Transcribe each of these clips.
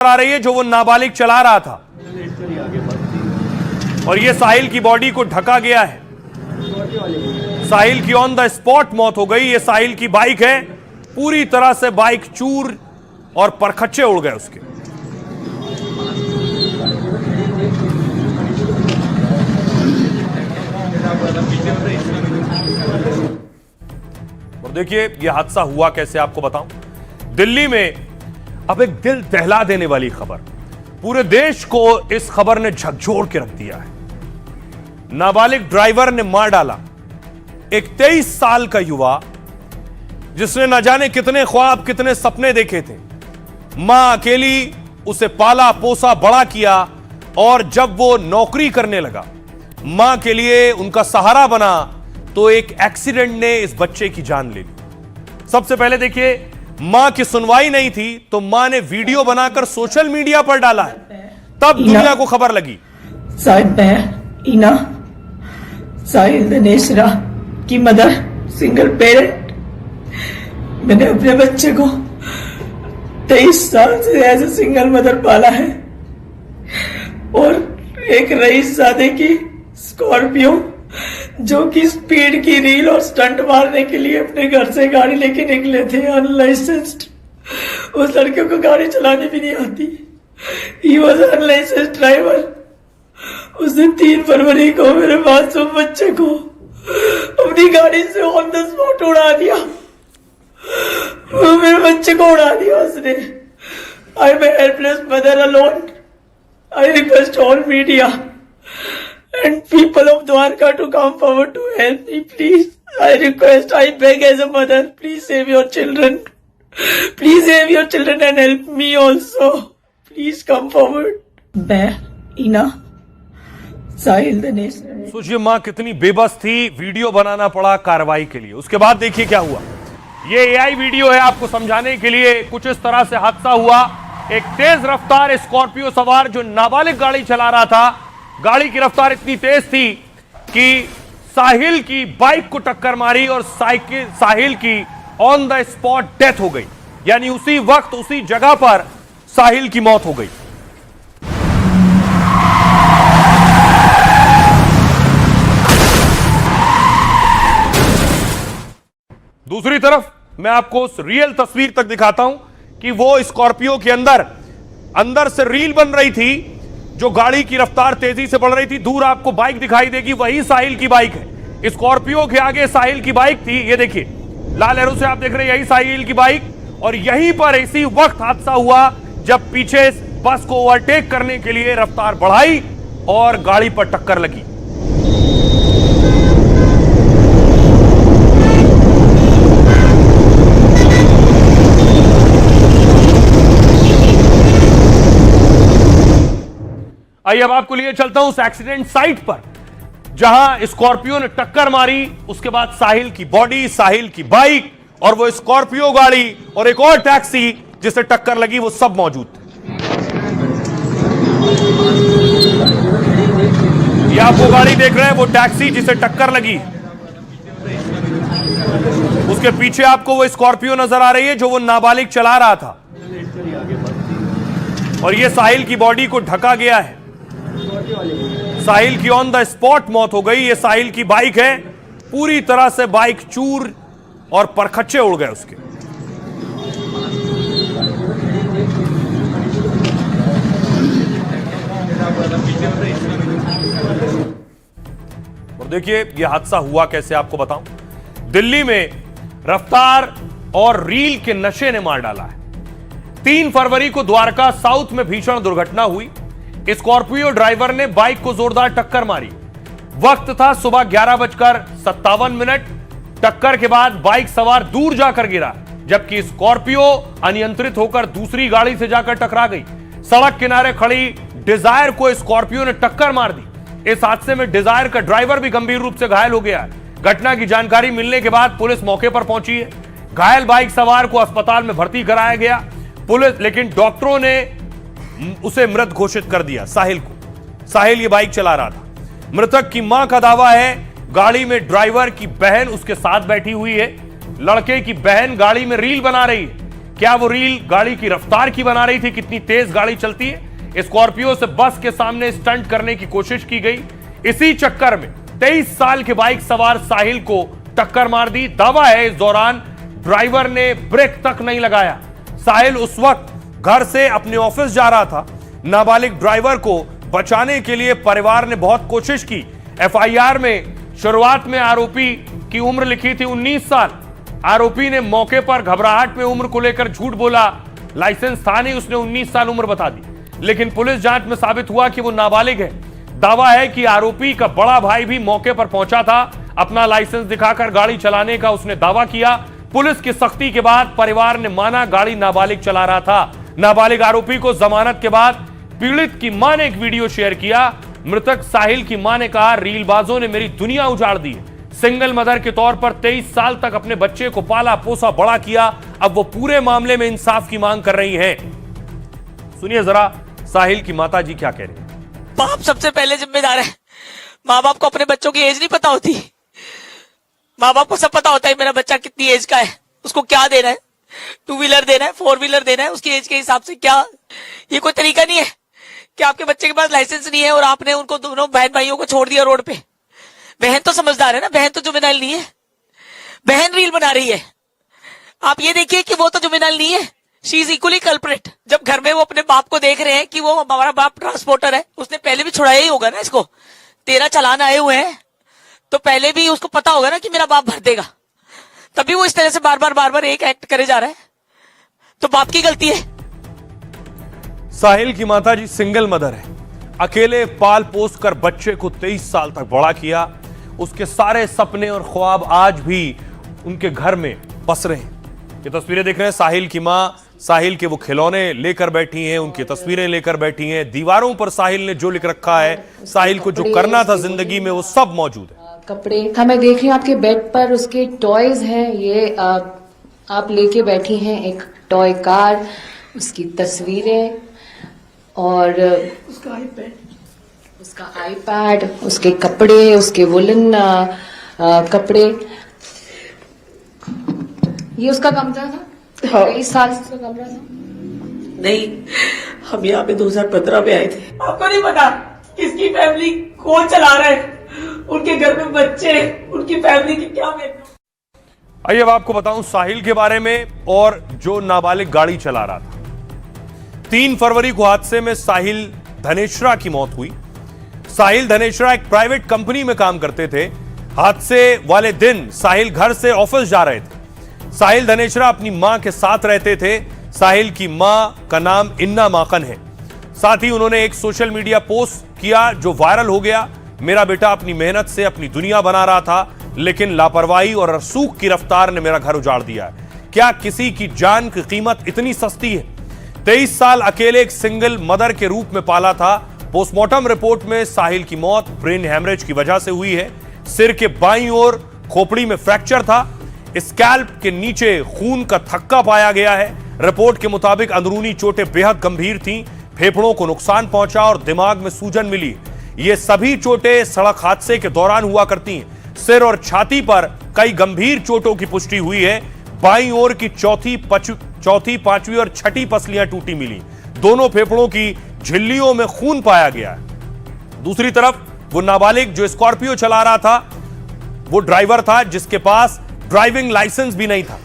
आ रही है जो वो नाबालिग चला रहा था और ये साहिल की बॉडी को ढका गया है। साहिल की ऑन द स्पॉट मौत हो गई। ये साहिल की बाइक है, पूरी तरह से बाइक चूर और परखच्चे उड़ गए उसके। और देखिए ये हादसा हुआ कैसे, आपको बताऊं। दिल्ली में अब एक दिल दहला देने वाली खबर, पूरे देश को इस खबर ने झकझोर के रख दिया है। नाबालिग ड्राइवर ने मार डाला एक 23 साल का युवा, जिसने न जाने कितने ख्वाब कितने सपने देखे थे। मां अकेली उसे पाला पोसा बड़ा किया और जब वो नौकरी करने लगा, मां के लिए उनका सहारा बना, तो एक एक्सीडेंट ने इस बच्चे की जान ले ली। सबसे पहले देखिए, मां की सुनवाई नहीं थी तो मां ने वीडियो बनाकर सोशल मीडिया पर डाला है, तब दुनिया को खबर लगी। ईना साहिल दिनेशरा की मदर, सिंगल पेरेंट। मैंने अपने बच्चे को 23 साल से एज ए सिंगल मदर पाला है और एक रईस ज़ादे की स्कॉर्पियो जो कि स्पीड की रील और स्टंट मारने के लिए अपने घर से गाड़ी लेके निकले थे, अनलाइसेंस्ड। उस लड़के को गाड़ी चलानी भी नहीं आती। He was unlicensed driver. उसने 3 फरवरी को मेरे मासूम बच्चे को अपनी गाड़ी से ऑन द स्पॉट उड़ा दिया। मेरे बच्चे को उड़ा दिया उसने। I am a helpless mother alone. I request all media and people of Dwarka to come forward to help me, please. I request, I beg as a mother, please save your children. Please save your children and help me also. Please come forward. मैं ईना साहिल दिनेश। सोचिए मां कितनी बेबस थी, video बनाना पड़ा कार्रवाई के लिए। उसके बाद देखिए क्या हुआ। ये एआई वीडियो है, आपको समझाने के लिए। कुछ इस तरह से हादसा हुआ। एक तेज रफ्तार स्कॉर्पियो सवार जो नाबालिग गाड़ी चला रहा था, गाड़ी की रफ्तार इतनी तेज थी कि साहिल की बाइक को टक्कर मारी और साहिल की ऑन द स्पॉट डेथ हो गई। यानी उसी वक्त उसी जगह पर साहिल की मौत हो गई। दूसरी तरफ मैं आपको उस रियल तस्वीर तक दिखाता हूं कि वो स्कॉर्पियो के अंदर से रील बन रही थी, जो गाड़ी की रफ्तार तेजी से बढ़ रही थी। दूर आपको बाइक दिखाई देगी, वही साहिल की बाइक है। स्कॉर्पियो के आगे साहिल की बाइक थी, ये देखिए लाल एरो से आप देख रहे हैं, यही साहिल की बाइक। और यहीं पर इसी वक्त हादसा हुआ जब पीछे बस को ओवरटेक करने के लिए रफ्तार बढ़ाई और गाड़ी पर टक्कर लगी। आइए अब आपको लिए चलता हूं उस एक्सीडेंट साइट पर जहां स्कॉर्पियो ने टक्कर मारी। उसके बाद साहिल की बॉडी, साहिल की बाइक और वो स्कॉर्पियो गाड़ी और एक और टैक्सी जिसे टक्कर लगी, वो सब मौजूद थे। ये आप वो गाड़ी देख रहे हैं, वो टैक्सी जिसे टक्कर लगी। उसके पीछे आपको वो स्कॉर्पियो नजर आ रही है जो वो नाबालिग चला रहा था और ये साहिल की बॉडी को ढका गया है। साहिल की ऑन द स्पॉट मौत हो गई। ये साहिल की बाइक है, पूरी तरह से बाइक चूर और परखच्चे उड़ गए उसके। और देखिए ये हादसा हुआ कैसे, आपको बताऊं। दिल्ली में रफ्तार और रील के नशे ने मार डाला है। 3 फरवरी को द्वारका साउथ में भीषण दुर्घटना हुई। स्कॉर्पियो ड्राइवर ने बाइक को जोरदार टक्कर मारी। वक्त था सुबह 11:57। टक्कर के बाद बाइक सवार दूर जाकर गिरा, जबकि स्कॉर्पियो अनियंत्रित होकर दूसरी गाड़ी से जाकर टकरा गई। सड़क किनारे खड़ी डिजायर को स्कॉर्पियो ने टक्कर मार दी। इस हादसे में डिजायर का ड्राइवर भी गंभीर रूप से घायल हो गया है। घटना की जानकारी मिलने के बाद पुलिस मौके पर पहुंची है। घायल बाइक सवार को अस्पताल में भर्ती कराया गया पुलिस, लेकिन डॉक्टरों ने उसे मृत घोषित कर दिया। साहिल को, साहिल ये बाइक चला रहा था। मृतक की मां का दावा है गाड़ी में ड्राइवर की बहन उसके साथ बैठी हुई है। लड़के की बहन गाड़ी में रील बना रही है क्या वो रील गाड़ी की रफ्तार की बना रही थी, कितनी तेज गाड़ी चलती है? स्कॉर्पियो से बस के सामने स्टंट करने की कोशिश की गई। इसी चक्कर में 23 साल के बाइक सवार साहिल को टक्कर मार दी। दावा है इस दौरान ड्राइवर ने ब्रेक तक नहीं लगाया। साहिल उस वक्त घर से अपने ऑफिस जा रहा था। नाबालिग ड्राइवर को बचाने के लिए परिवार ने बहुत कोशिश की। एफआईआर में शुरुआत में आरोपी की उम्र लिखी थी 19 साल। आरोपी ने मौके पर घबराहट में उम्र को लेकर झूठ बोला। लाइसेंस था नहीं, उसने 19 साल उम्र बता दी, लेकिन पुलिस जांच में साबित हुआ कि वो नाबालिग है। दावा है कि आरोपी का बड़ा भाई भी मौके पर पहुंचा था। अपना लाइसेंस दिखाकर गाड़ी चलाने का उसने दावा किया। पुलिस की सख्ती के बाद परिवार ने माना गाड़ी नाबालिग चला रहा था। नाबालिग आरोपी को जमानत के बाद पीड़ित की मां ने एक वीडियो शेयर किया। मृतक साहिल की मां ने कहा, रीलबाजों ने मेरी दुनिया उजाड़ दी। सिंगल मदर के तौर पर 23 साल तक अपने बच्चे को पाला पोसा बड़ा किया। अब वो पूरे मामले में इंसाफ की मांग कर रही हैं। सुनिए जरा साहिल की माता जी क्या कह रही हैं। बाप सबसे पहले जिम्मेदार है। माँ बाप को अपने बच्चों की एज नहीं पता होती। माँ बाप को सब पता होता है मेरा बच्चा कितनी एज का है, उसको क्या देना है, 2 व्हीलर देना है, 4 व्हीलर देना है, उसकी एज के हिसाब से। क्या ये कोई तरीका नहीं है कि आपके बच्चे के पास लाइसेंस नहीं है और आपने उनको दोनों बहन भाइयों को छोड़ दिया रोड पे? बहन तो समझदार है ना, बहन तो जुवेनाइल नहीं है। बहन रील बना रही है। आप ये देखिए कि वो तो जुवेनाइल नहीं है, शी इज इक्वली कल्प्रिट। जब घर में वो अपने बाप को देख रहे हैं कि वो हमारा बाप ट्रांसपोर्टर है, उसने पहले भी छुड़ाया ही होगा ना इसको। 13 चालान आए हुए हैं तो पहले भी उसको पता होगा ना कि मेरा बाप भर देगा, तभी वो इस तरह से बार बार एक एक्ट करे जा रहा है। तो बाप की गलती है। साहिल की माताजी सिंगल मदर है। अकेले पाल पोस कर बच्चे को 23 साल तक बड़ा किया। उसके सारे सपने और ख्वाब आज भी उनके घर में बस रहे हैं। ये तस्वीरें देख रहे हैं, साहिल की मां साहिल के वो खिलौने लेकर बैठी हैं, उनकी तस्वीरें लेकर बैठी हैं। दीवारों पर साहिल ने जो लिख रखा है, साहिल को जो करना था जिंदगी में, वो सब मौजूद है। कपड़े हाँ, मैं देख रही हूँ आपके बेड पर उसके टॉयज हैं। ये आप लेके बैठी हैं एक टॉय कार, उसकी तस्वीरें और उसका आईपैड, उसके कपड़े, उसके वुलन कपड़े। ये उसका कमरा था? हाँ। 23 साल से उसका कमरा था? नहीं, हम यहाँ पे 2015 में आए थे। आपको नहीं पता किसकी फैमिली कौन चला रहा है, उनके घर में बच्चे, उनकी फैमिली की क्या मेहनत। आइए अब आपको बताऊं साहिल के बारे में और जो नाबालिग गाड़ी चला रहा था। 3 फरवरी को हादसे में साहिल धनेश्वरा की मौत हुई। साहिल धनेश्वरा एक प्राइवेट कंपनी में काम करते थे। हादसे वाले दिन साहिल घर से ऑफिस जा रहे थे। साहिल धनेश्वरा अपनी मां के साथ रहते थे। साहिल की मां का नाम इन्ना माकन है। साथ ही उन्होंने एक सोशल मीडिया पोस्ट किया जो वायरल हो गया। मेरा बेटा अपनी मेहनत से अपनी दुनिया बना रहा था, लेकिन लापरवाही और रसूख की रफ्तार ने मेरा घर उजाड़ दिया है। क्या किसी की जान की कीमत इतनी सस्ती है? 23 साल अकेले एक सिंगल मदर के रूप में पाला था। पोस्टमार्टम रिपोर्ट में साहिल की मौत ब्रेन हैमरेज की वजह से हुई है। सिर के बाईं ओर खोपड़ी में फ्रैक्चर था। स्कैल्प के नीचे खून का थक्का पाया गया है। रिपोर्ट के मुताबिक अंदरूनी चोटें बेहद गंभीर थीं। फेफड़ों को नुकसान पहुंचा और दिमाग में सूजन मिली। ये सभी चोटें सड़क हादसे के दौरान हुआ करती हैं। सिर और छाती पर कई गंभीर चोटों की पुष्टि हुई है। बाईं ओर की चौथी, पांचवी और छठी पसलियां टूटी मिली। दोनों फेफड़ों की झिल्लियों में खून पाया गया है। दूसरी तरफ वो नाबालिग जो स्कॉर्पियो चला रहा था, वो ड्राइवर था जिसके पास ड्राइविंग लाइसेंस भी नहीं था।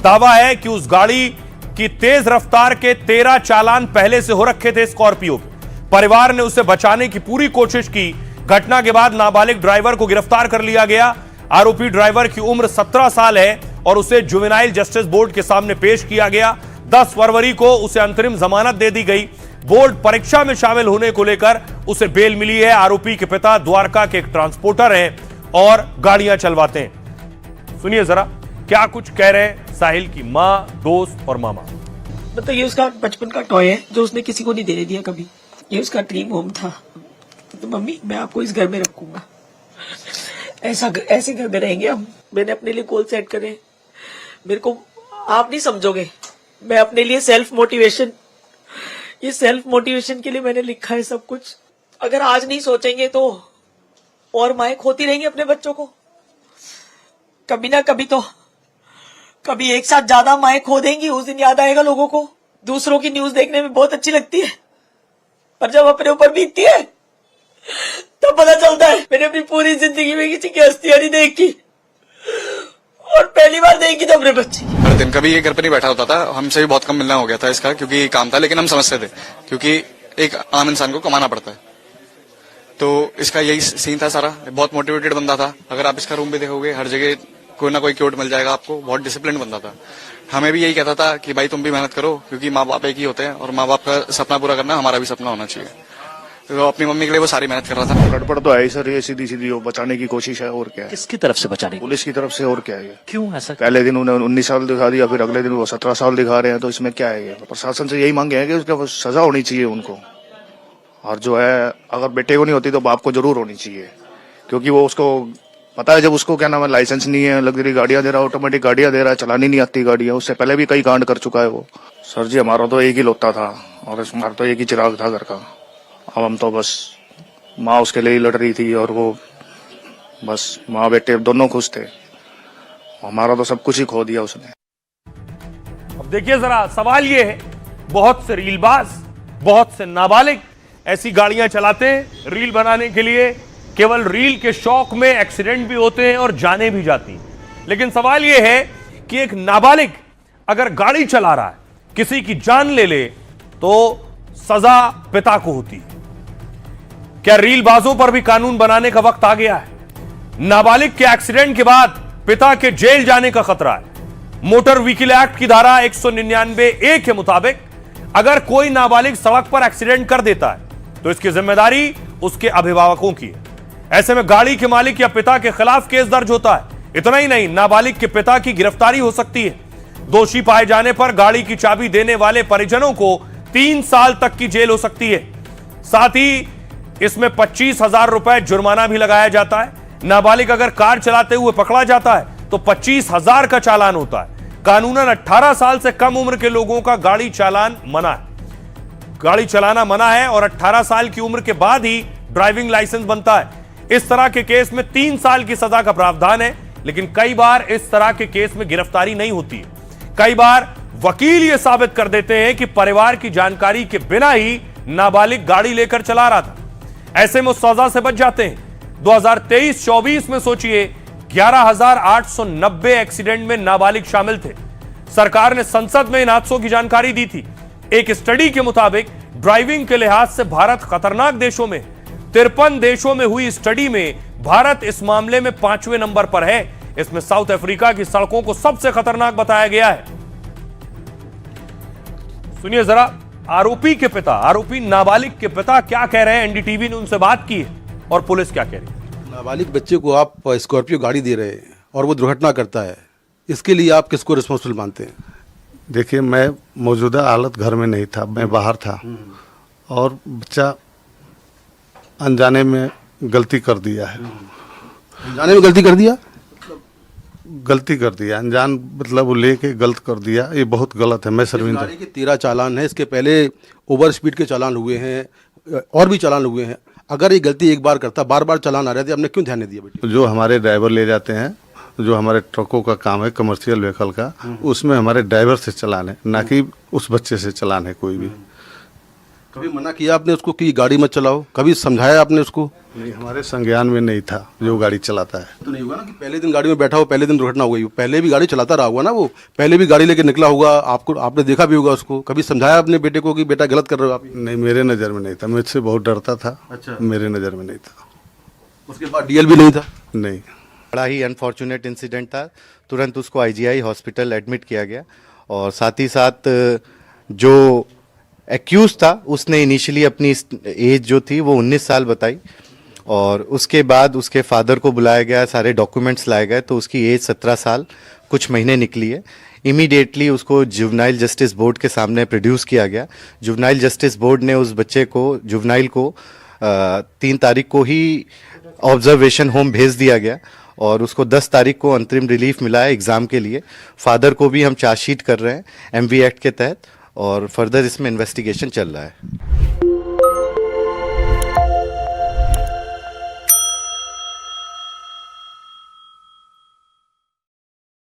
दावा है कि उस गाड़ी की तेज रफ्तार के 13 चालान पहले से हो रखे थे स्कॉर्पियो के। परिवार ने उसे बचाने की पूरी कोशिश की। घटना के बाद नाबालिग ड्राइवर को गिरफ्तार कर लिया गया। आरोपी ड्राइवर की उम्र 17 साल है और उसे जुवेनाइल जस्टिस बोर्ड के सामने पेश किया गया। 10 फरवरी को उसे अंतरिम जमानत दे दी गई। बोर्ड परीक्षा में शामिल होने को लेकर उसे बेल मिली है। आरोपी के पिता द्वारका के एक ट्रांसपोर्टर हैं और गाड़ियां चलवाते हैं। सुनिए जरा क्या कुछ कह रहे हैं साहिल की मां, दोस्त और मामा। मतलब ये उसका बचपन का टॉय है जो उसने किसी को नहीं देने दिया कभी। ये उसका ड्रीम होम था। तो मम्मी मैं आपको इस घर में रखूंगा, ऐसे घर में रहेंगे हम। मैंने अपने लिए गोल सेट करे। मेरे को आप नहीं समझोगे, मैं अपने लिए सेल्फ मोटिवेशन के लिए मैंने लिखा है सब कुछ। अगर आज नहीं सोचेंगे तो और माएं खोती रहेंगी अपने बच्चों को। कभी ना कभी तो कभी एक साथ ज्यादा माएं खो देंगी, उस दिन याद आएगा लोगों को। दूसरों की न्यूज देखने में बहुत अच्छी लगती है, पर जब अपने ऊपर बीतती है तब पता चलता है मैंने अपनी पूरी जिंदगी में किसी की हस्तियां नहीं देखी, और पहली बार देखी तो अपने बच्चे। हर दिन कभी ये घर पर नहीं बैठा होता था, हमसे भी बहुत कम मिलना हो गया था इसका, क्योंकि काम था, लेकिन हम समझते थे क्योंकि एक आम इंसान को कमाना पड़ता है। तो इसका यही सीन था सारा। बहुत मोटिवेटेड बंदा था। अगर आप इसका रूम भी देखोगे, हर जगह कोई ना कोई क्यूट मिल जाएगा आपको। बहुत डिसिप्लिन बंदा था। हमें भी यही कहता था कि भाई तुम भी मेहनत करो, क्योंकि माँ बाप एक ही होते हैं, और माँ बाप का सपना पूरा करना हमारा भी सपना होना चाहिए। तो अपनी मम्मी के लिए वो सारी मेहनत कर रहा था। गड़बड़ तो है ही सर, ये सीधी सीधी वो बचाने की कोशिश है, और क्या है। किसकी तरफ से बचाने की? पुलिस की तरफ से, और क्या है ये। क्यों ऐसा? पहले दिन उन्हें 19 साल दिखा दिया, फिर अगले दिन वो 17 साल दिखा रहे हैं, तो इसमें क्या है ये। प्रशासन से यही मांगे हैं कि उसका सजा होनी चाहिए उनको, और जो है अगर बेटे को नहीं होती तो बाप को जरूर होनी चाहिए, क्योंकि वो उसको पता है, जब उसको क्या नाम है लाइसेंस नहीं है, लग्जरी गाड़ियां दे रहा है, ऑटोमेटिक गाड़ियां दे रहा है, चलानी नहीं आती गाड़ियां, उससे पहले भी कई कांड कर चुका है वो। सर जी हमारा तो एक ही लोता था, और हमारा तो एक ही चिराग था घर का। अब हम तो बस माँ उसके लिए ही लड़ रही थी, और वो बस माँ बेटे दोनों खुश थे। हमारा तो सब कुछ ही खो दिया उसने। अब देखिए जरा, सवाल ये है, बहुत से रीलबाज, बहुत से नाबालिग ऐसी गाड़ियां चलाते हैं रील बनाने के लिए, केवल रील के शौक में एक्सीडेंट भी होते हैं और जाने भी जाती हैं। लेकिन सवाल यह है कि एक नाबालिग अगर गाड़ी चला रहा है, किसी की जान ले ले, तो सजा पिता को होती है। क्या रीलबाजों पर भी कानून बनाने का वक्त आ गया है? नाबालिग के एक्सीडेंट के बाद पिता के जेल जाने का खतरा है। मोटर व्हीकल एक्ट की धारा 199A के मुताबिक अगर कोई नाबालिग सड़क पर एक्सीडेंट कर देता है तो इसकी जिम्मेदारी उसके अभिभावकों की है। ऐसे में गाड़ी के मालिक या पिता के खिलाफ केस दर्ज होता है। इतना ही नहीं, नाबालिग के पिता की गिरफ्तारी हो सकती है। दोषी पाए जाने पर गाड़ी की चाबी देने वाले परिजनों को 3 साल तक की जेल हो सकती है। साथ ही इसमें 25,000 रुपए जुर्माना भी लगाया जाता है। नाबालिग अगर कार चलाते हुए पकड़ा जाता है तो 25,000 का चालान होता है। कानूनन 18 साल से कम उम्र के लोगों का गाड़ी चालान मना है, गाड़ी चलाना मना है, और 18 साल की उम्र के बाद ही ड्राइविंग लाइसेंस बनता है। इस तरह के केस में 3 साल की सजा का प्रावधान है। लेकिन कई बार इस तरह के केस में गिरफ्तारी नहीं होती है। कई बार वकील यह साबित कर देते हैं कि परिवार की जानकारी के बिना ही नाबालिग गाड़ी लेकर चला रहा था। ऐसे में उस सजा से बच जाते हैं। 2023-24 में सोचिए 11,890 एक्सीडेंट में नाबालिग शामिल थे। सरकार ने संसद में इन हादसों की जानकारी दी थी। एक स्टडी के मुताबिक ड्राइविंग के लिहाज से भारत खतरनाक देशों में 53 देशों में हुई स्टडी में भारत इस मामले में 5वें नंबर पर है। इसमें साउथ अफ्रीका की सड़कों को सबसे खतरनाक बताया गया है। सुनिए जरा, आरोपी के पिता, आरोपी नाबालिग के पिता क्या कह रहे हैं। एनडीटीवी ने उनसे बात की है और पुलिस क्या कह रही है। नाबालिग बच्चे को आप स्कॉर्पियो गाड़ी दे रहे हैं और वो दुर्घटना करता है, इसके लिए आप किसको रिस्पॉन्सिबल मानते हैं? देखिए, मैं मौजूदा हालत घर में नहीं था, मैं बाहर था, और बच्चा अनजाने में गलती कर दिया है। अनजाने में गलती कर दिया? गलती कर दिया, अनजान मतलब वो लेके गलत कर दिया। ये बहुत गलत है। मैं शर्मिंदा। गाड़ी के 13 चालान है, इसके पहले ओवर स्पीड के चालान हुए हैं और भी चालान हुए हैं। अगर ये गलती एक बार करता, बार बार चालान आ रहे थे, आपने क्यों ध्यान नहीं दिया बेटे? जो हमारे ड्राइवर ले जाते हैं, जो हमारे ट्रकों का काम है कमर्शियल व्हीकल का, उसमें हमारे ड्राइवर से चलान है, ना कि उस बच्चे से चलान है कोई भी। कभी मना किया आपने उसको कि गाड़ी मत चलाओ? कभी समझाया आपने उसको? नहीं, हमारे संज्ञान में नहीं था जो गाड़ी चलाता है। तो नहीं होगा ना कि पहले दिन गाड़ी में बैठा हो, पहले दिन दुर्घटना हो गई, पहले भी गाड़ी चलाता रहा होगा ना, वो पहले भी गाड़ी लेके निकला होगा, आपको आपने देखा भी होगा उसको। कभी समझाया अपने बेटे को कि बेटा गलत कर रहे हो आप? नहीं, मेरे नज़र में नहीं था, मुझसे बहुत डरता था। अच्छा। मेरे नज़र में नहीं था। उसके बाद डीएल भी नहीं था? नहीं। बड़ा ही अनफॉर्चुनेट इंसिडेंट था। तुरंत उसको आईजीआई हॉस्पिटल एडमिट किया गया, और साथ ही साथ जो एक्यूज था उसने इनिशियली अपनी एज जो थी वो 19 साल बताई, और उसके बाद उसके फादर को बुलाया गया, सारे डॉक्यूमेंट्स लाए गए, तो उसकी एज 17 साल कुछ महीने निकली है। इमीडिएटली उसको जुवेनाइल जस्टिस बोर्ड के सामने प्रोड्यूस किया गया। जुवेनाइल जस्टिस बोर्ड ने उस बच्चे को, जुवेनाइल को 3 तारीख को ही ऑब्जर्वेशन होम भेज दिया गया, और उसको 10 तारीख को अंतरिम रिलीफ मिला है एग्ज़ाम के लिए। फादर को भी हम चार्जशीट कर रहे हैं MV एक्ट के तहत, और फर्दर इसमें इन्वेस्टिगेशन चल रहा है।